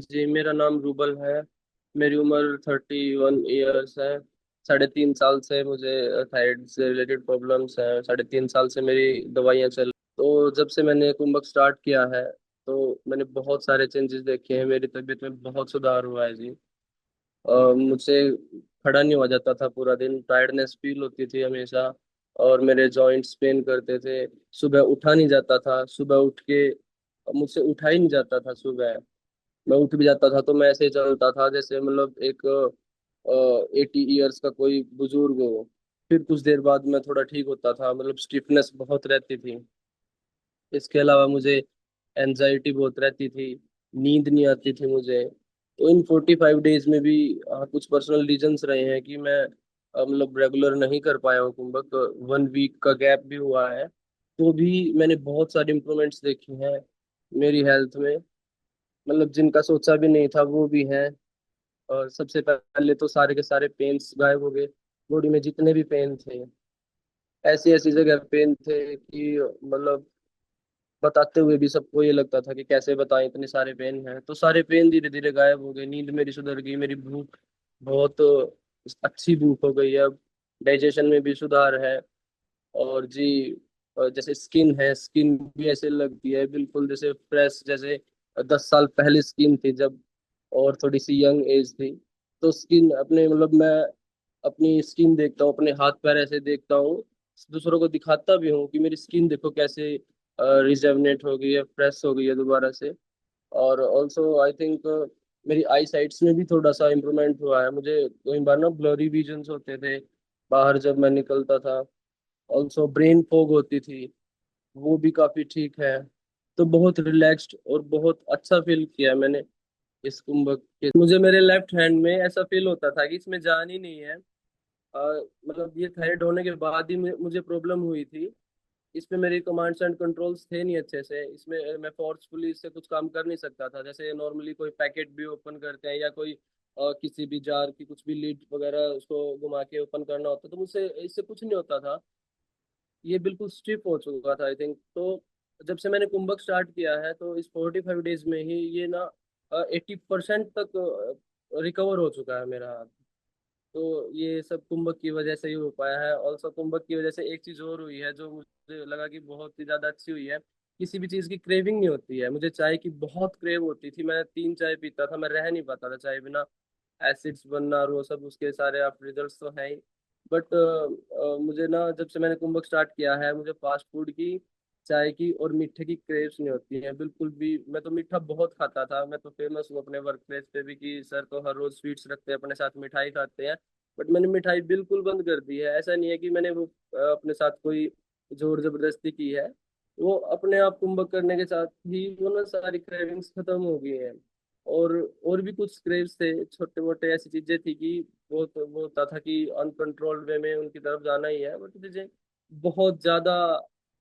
जी, मेरा नाम रूबल है। मेरी उम्र 31 ईयर्स है। 3.5 साल से मुझे थायराइड से रिलेटेड प्रॉब्लम्स हैं। 3.5 साल से मेरी दवाइयाँ चल। तो जब से मैंने कुंभक स्टार्ट किया है तो मैंने बहुत सारे चेंजेस देखे हैं। मेरी तबीयत में बहुत सुधार हुआ है जी। मुझसे खड़ा नहीं हुआ जाता था पूरा दिन, टायर्डनेस फील होती थी हमेशा। और मेरे जॉइंट्स पेन करते थे। सुबह उठा नहीं जाता था। सुबह उठ के मुझसे उठा ही नहीं जाता था सुबह। मैं उठ भी जाता था तो मैं ऐसे ही चलता था जैसे मतलब एक 80 ईयर्स का कोई बुजुर्ग हो। फिर कुछ देर बाद मैं थोड़ा ठीक होता था, मतलब स्टिफनेस बहुत रहती थी। इसके अलावा मुझे एनजाइटी बहुत रहती थी। नींद नहीं आती थी मुझे। तो इन 45 डेज में भी कुछ पर्सनल रीजंस रहे हैं कि मैं मतलब रेगुलर नहीं कर पाया हूँ कुंभक। 1 वीक का गैप भी हुआ है। तो भी मैंने बहुत सारी इंप्रूवमेंट्स देखी हैं मेरी हेल्थ में। मतलब जिनका सोचा भी नहीं था वो भी है। और सबसे पहले तो सारे के सारे पेन्स गायब हो गए। बॉडी में जितने भी पेन थे, ऐसी ऐसी जगह पेन थे कि मतलब बताते हुए भी सबको ये लगता था कि कैसे बताएं, इतने सारे पेन हैं। तो सारे पेन धीरे धीरे गायब हो गए। नींद मेरी सुधर गई। मेरी भूख बहुत अच्छी भूख हो गई है अब। डाइजेशन में भी सुधार है। और जी, जैसे स्किन है, स्किन भी ऐसे लगती है बिल्कुल जैसे फ्रेश, जैसे 10 साल पहले स्किन थी जब, और थोड़ी सी यंग एज थी। तो स्किन अपने मतलब मैं अपनी स्किन देखता हूँ, अपने हाथ पैर ऐसे देखता हूँ, दूसरों को दिखाता भी हूँ कि मेरी स्किन देखो कैसे रिजेवनेट हो गई है, फ्रेश हो गई है दोबारा से। और ऑल्सो आई थिंक मेरी आई साइट्स में भी थोड़ा सा इम्प्रूवमेंट हुआ है। मुझे कई बार ना ब्लरी विजन्स होते थे बाहर जब मैं निकलता था। ऑल्सो ब्रेन फॉग होती थी, वो भी काफी ठीक है। तो बहुत रिलैक्स्ड और बहुत अच्छा फील किया मैंने इस कुंभक के। मुझे मेरे लेफ्ट हैंड में ऐसा फील होता था कि इसमें जान ही नहीं है। मतलब ये थायराइड होने के बाद ही मुझे प्रॉब्लम हुई थी। इसमें मेरे कमांड्स एंड कंट्रोल्स थे नहीं अच्छे से। इसमें मैं फोर्सफुली इससे कुछ काम कर नहीं सकता था। जैसे नॉर्मली कोई पैकेट भी ओपन करते हैं या कोई किसी भी जार की कुछ भी लीड वगैरह उसको घुमा के ओपन करना होता तो मुझसे इससे कुछ नहीं होता था। ये बिल्कुल स्टिफ हो चुका था आई थिंक। तो जब से मैंने कुंभक स्टार्ट किया है तो इस 45 डेज में ही ये ना 80% तक रिकवर हो चुका है मेरा हाथ। तो ये सब कुंभक की वजह से ही हो पाया है। ऑल्सो कुंभक की वजह से एक चीज और हुई है जो मुझे लगा कि बहुत ही ज्यादा अच्छी हुई है। किसी भी चीज की क्रेविंग नहीं होती है। मुझे चाय की बहुत क्रेव होती थी। मैं 3 चाय पीता था, मैं रह नहीं पाता था चाय बिना। एसिड्स बनना और वो सब उसके सारे आप रिजल्ट्स तो हैं ही। बट मुझे ना जब से मैंने कुंभक स्टार्ट किया है, मुझे फास्ट फूड की, चाय की और मीठे की क्रेव्स नहीं होती हैं बिल्कुल भी। मैं तो मीठा बहुत खाता था। मैं तो फेमस हूँ अपने वर्क प्लेस पे भी कि सर तो हर रोज स्वीट्स रखते हैं अपने साथ, मिठाई खाते हैं। बट मैंने मिठाई बिल्कुल बंद कर दी है। ऐसा नहीं है कि मैंने वो अपने साथ कोई जोर जबरदस्ती की है। वो अपने आप कुंभक करने के साथ ही वो ना सारी क्रेविंग्स खत्म हो गई हैं। और भी कुछ क्रेव्स थे, छोटे मोटे ऐसी चीजें थी कि वो होता था कि अनकंट्रोल्ड वे में उनकी तरफ जाना ही है। बट चीजें बहुत ज्यादा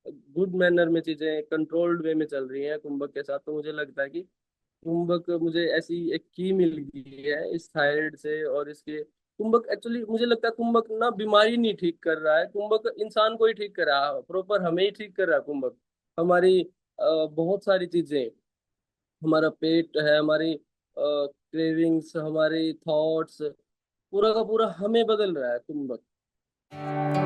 गुड मैनर में, चीजें कंट्रोल्ड वे में चल रही हैं कुंभक के साथ। तो मुझे लगता है कि कुंभक मुझे ऐसी एक की मिल गई है इस थायराइड से। और इसके कुंभक एक्चुअली मुझे लगता है कुंभक ना बीमारी नहीं ठीक कर रहा है, कुंभक इंसान को ही ठीक कर रहा है, प्रॉपर हमें ही ठीक कर रहा है कुंभक। हमारी बहुत सारी चीजें, हमारा पेट है, हमारी क्रेविंग्स, हमारी थॉट्स, पूरा का पूरा हमें बदल रहा है कुंभक।